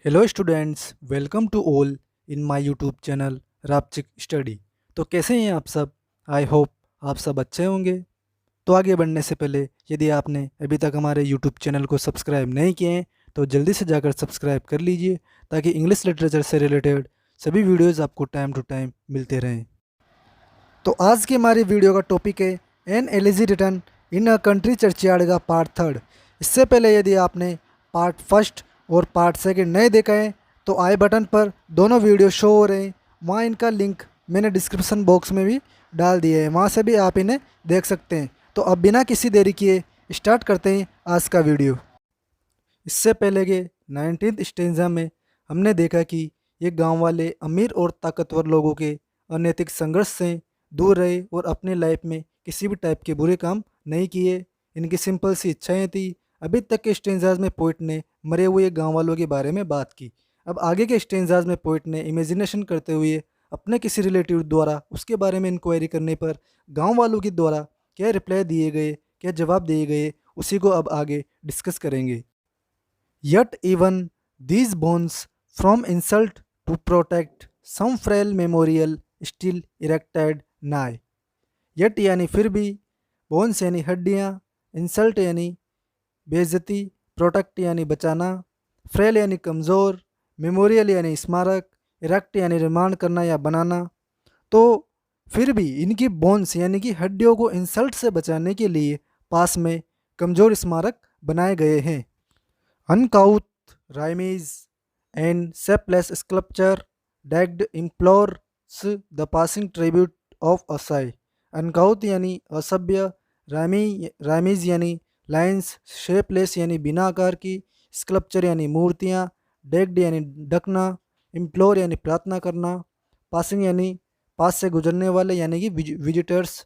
Hello students, welcome to all in my YouTube channel Rapchik study. तो कैसे हैं आप सब? आई होप आप सब अच्छे होंगे। तो आगे बढ़ने से पहले यदि आपने अभी तक हमारे यूट्यूब चैनल को सब्सक्राइब नहीं किए हैं तो जल्दी से जाकर सब्सक्राइब कर लीजिए ताकि इंग्लिश लिटरेचर से रिलेटेड सभी वीडियोज़ आपको टाइम टू टाइम मिलते रहें। तो आज की हमारी वीडियो का टॉपिक है an elegy return in a country churchyard का पार्ट थर्ड। इससे पहले यदि आपने पार्ट फर्स्ट और पार्ट सेकंड नहीं देखा है तो आई बटन पर दोनों वीडियो शो हो रहे हैं, वहाँ इनका लिंक मैंने डिस्क्रिप्शन बॉक्स में भी डाल दिया है, वहाँ से भी आप इन्हें देख सकते हैं। तो अब बिना किसी देरी किए स्टार्ट करते हैं आज का वीडियो। इससे पहले के 19th स्टेंजा में हमने देखा कि ये गांव वाले अमीर और ताकतवर लोगों के अनैतिक संघर्ष से दूर रहे और अपनी लाइफ में किसी भी टाइप के बुरे काम नहीं किए। इनकी सिंपल सी इच्छाएं थी। अभी तक के स्टेंजाज में पोइट ने मरे हुए गांव वालों के बारे में बात की। अब आगे के स्टेंजाज में पोइट ने इमेजिनेशन करते हुए अपने किसी रिलेटिव द्वारा उसके बारे में इंक्वायरी करने पर गाँव वालों के द्वारा क्या रिप्लाई दिए गए, क्या जवाब दिए गए, उसी को अब आगे डिस्कस करेंगे। Yet even these bones from insult to protect some frail memorial still erected nigh। Yet यानी फिर भी, बोन्स यानी हड्डियाँ, इंसल्ट यानी बेइज्जती, प्रोटेक्ट यानी बचाना, फ्रेल यानी कमज़ोर, मेमोरियल यानी स्मारक, इरेक्ट यानी निर्माण करना या बनाना। तो फिर भी इनकी बोन्स यानी कि हड्डियों को इंसल्ट से बचाने के लिए पास में कमज़ोर स्मारक बनाए गए हैं। Uncouth rhymes and shapeless sculpture decked implores the passing tribute of a sigh। अनकाउथ यानी असभ्य, रामीज यानी लाइन्स, शेपलेस यानी बिना आकार की, स्कल्पचर यानी मूर्तियाँ, डेक्ड यानी ढकना, इम्प्लोर यानी प्रार्थना करना, पासिंग यानी पास से गुजरने वाले यानी कि विजिटर्स,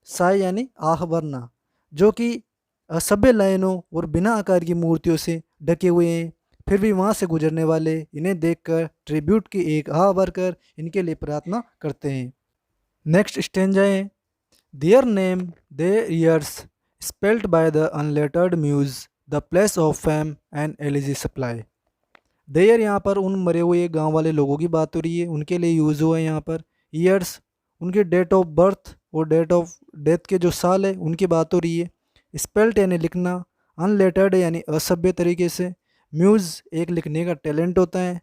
साय यानी आह भरना, जो कि असभ्य लाइनों और बिना आकार की मूर्तियों से ढके हुए हैं। फिर भी वहाँ से गुजरने वाले इन्हें देखकर ट्रिब्यूट की एक आह भरकर इनके लिए प्रार्थना करते हैं। नेक्स्ट स्टेंजा है their name their years spelled by the unlettered muse the place of fame and elegy supply. Their यहाँ पर उन मरे हुए गांव वाले लोगों की बात हो रही है, उनके लिए यूज़ हुआ है यहाँ पर। ईयर्स उनके डेट ऑफ बर्थ और डेट ऑफ डेथ के जो साल है उनकी बात हो रही है। स्पेल्ट यानी लिखना, अनलेटर्ड यानी असभ्य तरीके से, म्यूज़ एक लिखने का टैलेंट होता है,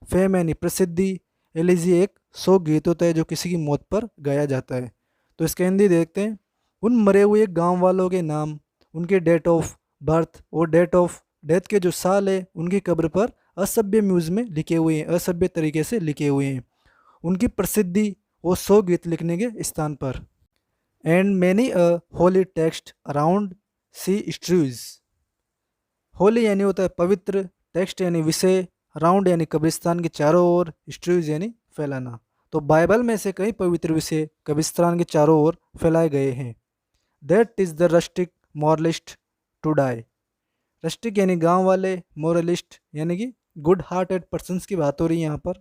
फेम यानी प्रसिद्धि, एलिजी एक शोक गीत होता है जो किसी की मौत पर गाया जाता है। तो इसका हिंदी देखते हैं। उन मरे हुए गांव वालों के नाम, उनके डेट ऑफ बर्थ और डेट ऑफ डेथ के जो साल है उनकी कब्र पर असभ्य म्यूज़ में लिखे हुए हैं, असभ्य तरीके से लिखे हुए हैं। उनकी प्रसिद्धि वो शोक गीत लिखने के स्थान पर। And many a holy text around she strews. Holy यानी होता है पवित्र, टेक्स्ट यानी विषय, राउंड यानी कब्रिस्तान के चारों ओर, स्ट्रीज यानी फैलाना। तो बाइबल में से कई पवित्र विषय कब्रिस्तान के चारों ओर फैलाए गए हैं। That is the rustic moralist to die. Rustic यानी गांव वाले, मोरलिस्ट यानी कि गुड हार्टेड पर्सन्स की बात हो रही है यहाँ पर।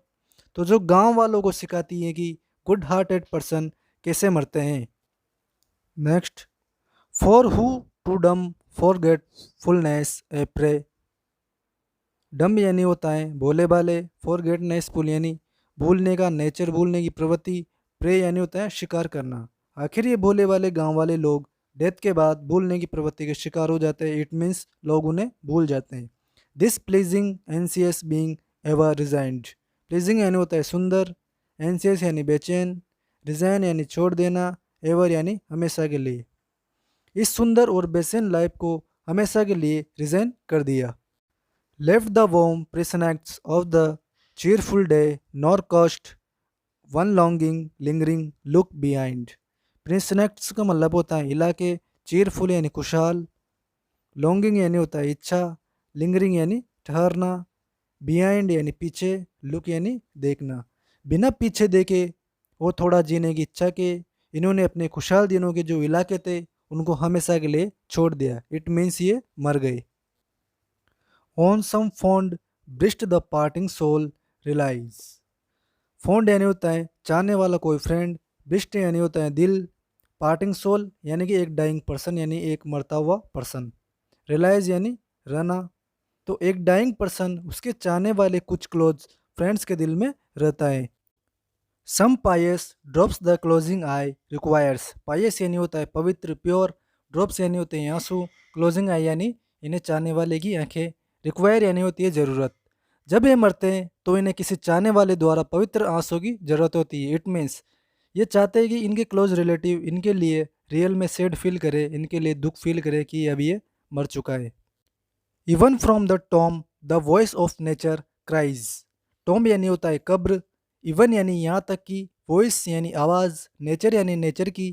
तो जो गांव वालों को सिखाती है कि गुड हार्टेड पर्सन कैसे मरते हैं। नेक्स्ट, फॉर हु टू डम फॉरगेटफुलनेस ए प्रे। डम यानी होता है भोले भाले, फॉरगेटनेसफुल यानी भूलने का, नेचर भूलने की प्रवृत्ति, प्रे यानी होता है शिकार करना। आखिर ये भोले वाले गांव वाले लोग डेथ के बाद भूलने की प्रवृत्ति के शिकार हो जाते हैं। इट मीन्स लोग उन्हें भूल जाते हैं। This pleasing anxious being ever resigned. Pleasing यानी होता है सुंदर, एनसीएस यानी बेचैन, रिजाइन यानी छोड़ देना, एवर यानी हमेशा के लिए। इस सुंदर और बेचैन लाइफ को हमेशा के लिए रिजाइन कर दिया। Left the warm precincts of the cheerful day nor cost one longing lingering look behind। Precincts का मतलब होता है इलाके, चीरफुल यानी खुशहाल, लॉन्गिंग यानी होता है इच्छा, लिंगरिंग यानी ठहरना, बिहाइंड यानी पीछे, लुक यानी देखना। बिना पीछे देखे और थोड़ा जीने की इच्छा के इन्होंने अपने खुशहाल दिनों के जो इलाके थे उनको हमेशा के लिए छोड़ दिया। इट मीन्स ये मर गए। On some fond breast the parting soul relies. Fond यानी होता है चाहने वाला कोई फ्रेंड, ब्रिस्ट यानी होता है दिल, पार्टिंग सोल यानी कि एक डाइंग पर्सन यानी एक मरता हुआ पर्सन, रिलाइज यानी रहना। तो एक डाइंग पर्सन उसके चाहने वाले कुछ क्लोज फ्रेंड्स के दिल में रहता है। Some pious drops the closing eye requires. Pious यानी होता है पवित्र प्योर, ड्रॉप्स यानी होते हैं आंसू, क्लोजिंग आई यानी इन्हें चाहने वाले की आंखें, रिक्वायर यानी होती है ज़रूरत। जब ये मरते हैं तो इन्हें किसी चाहने वाले द्वारा पवित्र आंसू की ज़रूरत होती है। इट मीन्स ये चाहते हैं कि इनके क्लोज रिलेटिव इनके लिए रियल में सैड फील करे, इनके लिए दुख फील करे कि अभी ये मर चुका है। Even from the Tom the voice of nature cries. Tom यानी होता है कब्र, इवन यानी यहाँ तक कि, वॉइस यानी आवाज़, नेचर यानी नेचर की,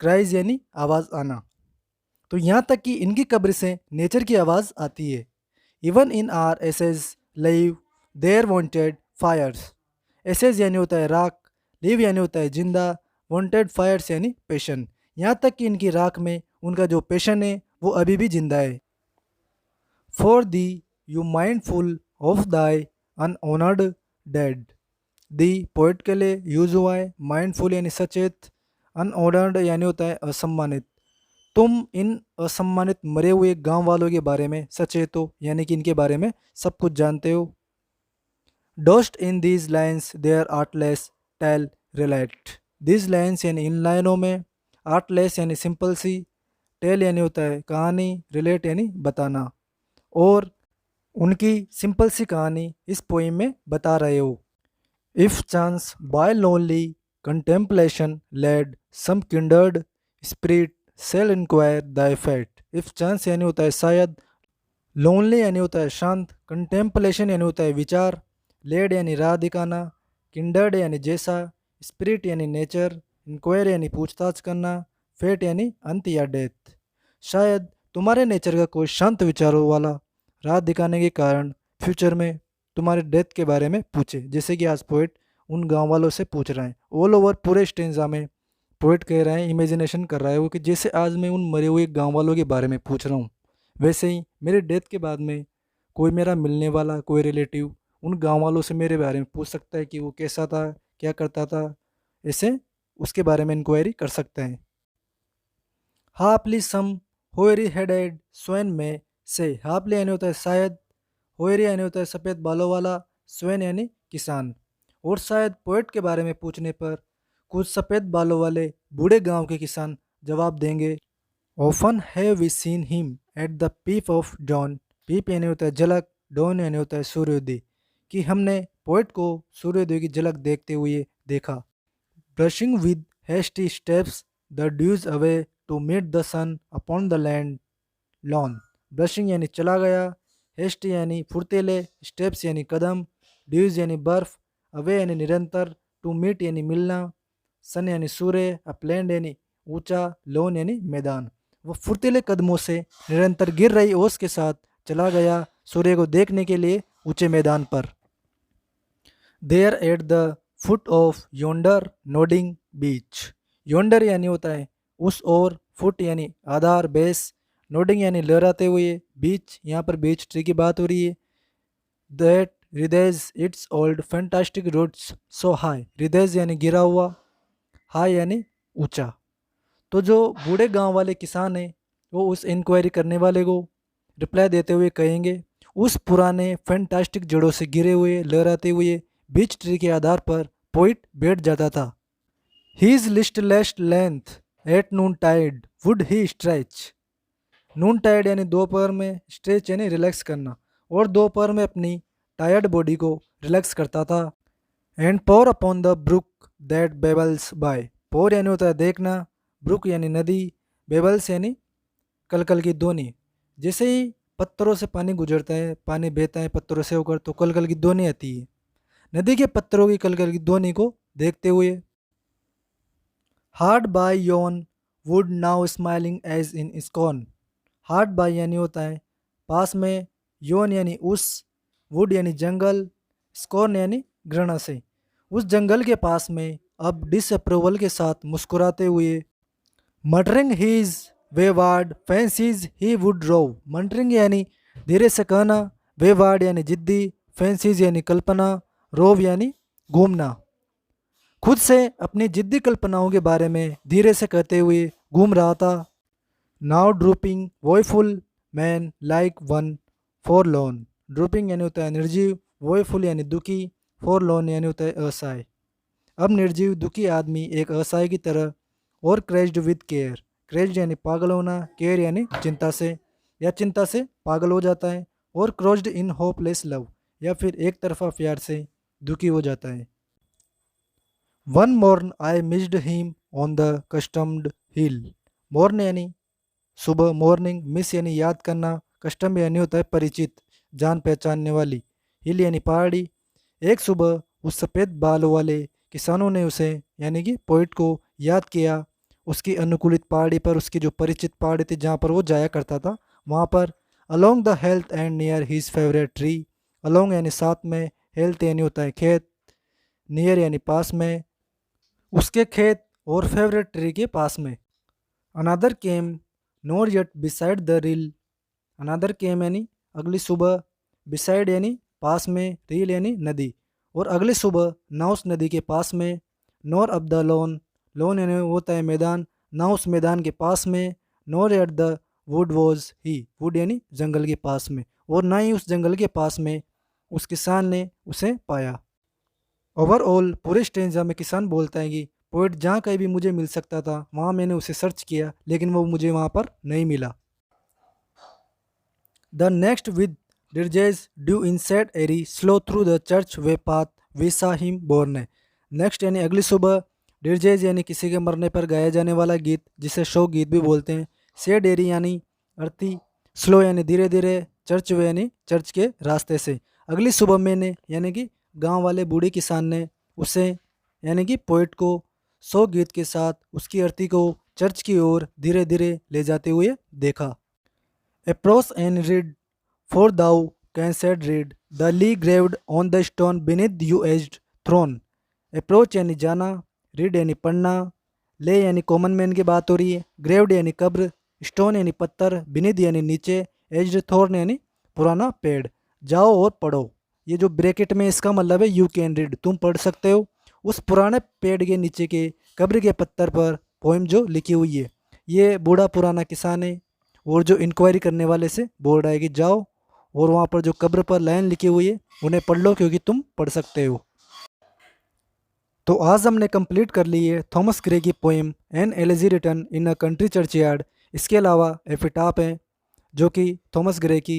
क्राइज यानी आवाज़ आना। तो यहाँ तक कि इनकी कब्र से नेचर की आवाज़ आती है। Even in our ashes live their wonted fires. Ashes यानी होता है राख, लिव यानी होता है जिंदा, वांटेड फायर्स यानी पेशन। यहाँ तक कि इनकी राख में उनका जो पेशन है वो अभी भी जिंदा है। For thee who mindful of thy unhonoured dead. The poet के लिए यूज हुआ है, माइंडफुल यानी सचेत, अनऑनर्ड यानी होता है असम्मानित। तुम इन असम्मानित मरे हुए गांव वालों के बारे में सचेत हो, यानी कि इनके बारे में सब कुछ जानते हो। Dost in these lines their artless tale relate. These lines यानी इन लाइनों में, आर्टलेस यानी सिंपल सी, टेल यानी होता है कहानी, रिलेट यानी बताना, और उनकी सिंपल सी कहानी इस पोइम में बता रहे हो। If chance by lonely contemplation led some kindred spirit shall inquire the effect. If chance यानी होता है शायद, लोनली यानी होता है शांत, कंटेम्पलेशन यानी होता है विचार, लेड यानी राह दिखाना, किंडर्ड यानी जैसा, स्पिरिट यानी नेचर, इंक्वायर यानी पूछताछ करना, फेट यानी अंत या डेथ। शायद तुम्हारे नेचर का कोई शांत विचारों वाला राह दिखाने के कारण फ्यूचर में तुम्हारे डेथ के बारे में पूछे, जैसे कि आज पोइट उन गांव वालों से पूछ रहे हैं। ऑल ओवर पूरे स्टेंजा में पोइट कह रहे हैं, इमेजिनेशन कर रहा है वो, कि जैसे आज मैं उन मरे हुए गांव वालों के बारे में पूछ रहा हूँ, वैसे ही मेरे डेथ के बाद में कोई मेरा मिलने वाला, कोई रिलेटिव उन गांव वालों से मेरे बारे में पूछ सकता है कि वो कैसा था, क्या करता था, ऐसे उसके बारे में इंक्वायरी कर सकते हैं। हापली सम होयरी हेडेड स्वैन में से। हापली यानी होता है शायद, होयरी यानी होता है सफ़ेद बालों वाला, स्वैन यानी किसान। और शायद पोएट के बारे में पूछने पर कुछ सफ़ेद बालों वाले बूढ़े गांव के किसान जवाब देंगे, often have we seen him at the peep of dawn. Peep यानी होता है झलक, डॉन यानी होता है सूर्योदय, कि हमने पोएट को सूर्योदय की झलक देखते हुए देखा। Brushing with hasty steps the dews away to meet the sun upon the land lawn. Brushing यानी चला गया, हेस्टी यानी फुर्तीले, स्टेप्स यानी कदम, ड्यूज यानी बर्फ, अवे यानी निरंतर, टू मीट यानी मिलना, सन यानी सूर्य, अपलैंड यानी ऊंचा, लॉन यानी मैदान। वो फुर्तीले कदमों से निरंतर गिर रही ओस के साथ चला गया सूर्य को देखने के लिए ऊंचे मैदान पर। There at the foot of yonder nodding beech. Yonder यानी होता है उस ओर, फुट यानी आधार बेस, नोडिंग यानी लहराते हुए, बीच यहाँ पर बीच ट्री की बात हो रही है। That wreathes its old fantastic roots so high. Wreathes यानी गिरा हुआ, हाई यानी ऊंचा। तो जो बूढ़े गांव वाले किसान हैं वो उस इंक्वायरी करने वाले को रिप्लाई देते हुए कहेंगे, उस पुराने फैंटास्टिक जड़ों से गिरे हुए लहराते हुए बीच ट्री के आधार पर पोइट बैठ जाता था। His listless length at noontide would he stretch. Noontide यानी दोपहर में, स्ट्रेच यानी रिलैक्स करना, और दोपहर में अपनी टायर्ड बॉडी को रिलैक्स करता था। And pore upon the brook that babbles by. Pore यानी होता है देखना, ब्रुक यानी नदी, बेबल्स यानी कलकल की ध्वनि। जैसे ही पत्थरों से पानी गुजरता है, पानी बहता है पत्थरों से होकर, तो कलकल की ध्वनि आती है। नदी के पत्थरों की कलकल की ध्वनि को देखते हुए। Hard by yon wood now smiling as in scorn. Hard by यानी होता है पास में, योन यानी उस, वुड यानी जंगल, स्कॉन यानी घृणा से, उस जंगल के पास में अब डिसअप्रूवल के साथ मुस्कुराते हुए। Muttering his wayward fancies he would rove. Muttering यानी धीरे से कहना, वेवार्ड यानी जिद्दी, फैंसीज यानी कल्पना, रोव यानी घूमना। खुद से अपनी जिद्दी कल्पनाओं के बारे में धीरे से कहते हुए घूम रहा था। Now drooping woeful wan like one forlorn. Drooping यानी होता है निर्जीव, वॉयफुल यानी दुखी, फॉरलॉर्न यानी होता है असहाय। अब निर्जीव दुखी आदमी एक असहाय की तरह, और क्रेज्ड विद केयर, क्रेज्ड यानी पागल होना, केयर यानी चिंता से या चिंता से पागल हो जाता है, और क्रोज्ड इन होपलेस लव या फिर एक तरफा प्यार से दुखी हो जाता है। One morn I missed him on the customed hill. Morn यानी सुबह, मॉर्निंग, मिस यानी याद करना, कस्टम यानी होता है परिचित, जान पहचानने वाली, हिल यानी पहाड़ी। एक सुबह उस सफ़ेद बालों वाले किसानों ने उसे यानी कि पोइट को याद किया, उसकी अनुकूलित पहाड़ी पर, उसकी जो परिचित पहाड़ी थी जहाँ पर वो जाया करता था वहाँ पर। Along the health and near his favourite tree. Along यानी साथ में, हेल्थ यानी होता है खेत, नियर यानी पास में, उसके खेत, और फेवरेट ट्री के पास में। अनादर केम नोर यट बिसाइड द रील। अनादर केम यानी अगली सुबह, बिसाइड यानी पास में, रील यानी नदी, और अगली सुबह ना उस नदी के पास में, नोर अब द लोन, लोन यानी होता है मैदान, ना उस मैदान के पास में, nor at the wood was he, wood यानी जंगल के पास में, और ना ही उस जंगल के पास में उस किसान ने उसे पाया। ओवरऑल पूरे स्टेंजा में किसान बोलता है कि पोइट जहाँ कहीं भी मुझे मिल सकता था वहाँ मैंने उसे सर्च किया, लेकिन वो मुझे वहाँ पर नहीं मिला। The next with dirges due in sad array slow through the church way path we saw him borne. Next यानी अगली सुबह, डिरजेज यानी किसी के मरने पर गाया जाने वाला गीत जिसे शोक गीत भी बोलते हैं, सेड एरी यानी अर्थी, स्लो यानी धीरे धीरे, चर्च वे यानी चर्च के रास्ते से। अगली सुबह मैंने यानी कि गांव वाले बूढ़े किसान ने उसे यानी कि पोइट को शोक गीत के साथ उसकी अर्थी को चर्च की ओर धीरे धीरे ले जाते हुए देखा। Approach and read, for thou canst read the lee graved on the stone beneath you edged throne। Approach यानी जाना, रीड यानी पढ़ना, ले यानी कॉमन मैन की बात हो रही है, ग्रेव्ड यानी कब्र, स्टोन यानी पत्थर, बिनिद यानी नीचे, एज्ड थॉर्न यानी पुराना पेड़। जाओ और पढ़ो, ये जो ब्रैकेट में इसका मतलब है यू कैन रीड, तुम पढ़ सकते हो उस पुराने पेड़ के नीचे के कब्र के पत्थर पर पोइम जो लिखी हुई है। ये बूढ़ा पुराना किसान है और जो इंक्वायरी करने वाले से बोल रहा है कि जाओ और वहाँ पर जो कब्र पर लाइन लिखी हुई है उन्हें पढ़ लो क्योंकि तुम पढ़ सकते हो। तो आज हमने कंप्लीट कर ली है थॉमस ग्रे की poem an elegy written in a country churchyard. इसके अलावा एपिटाफ है जो कि थॉमस ग्रे की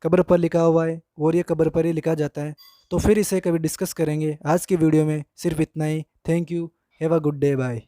कब्र पर लिखा हुआ है और ये कब्र पर ही लिखा जाता है। तो फिर इसे कभी डिस्कस करेंगे। आज की वीडियो में सिर्फ इतना ही। Thank you, have a good day, bye.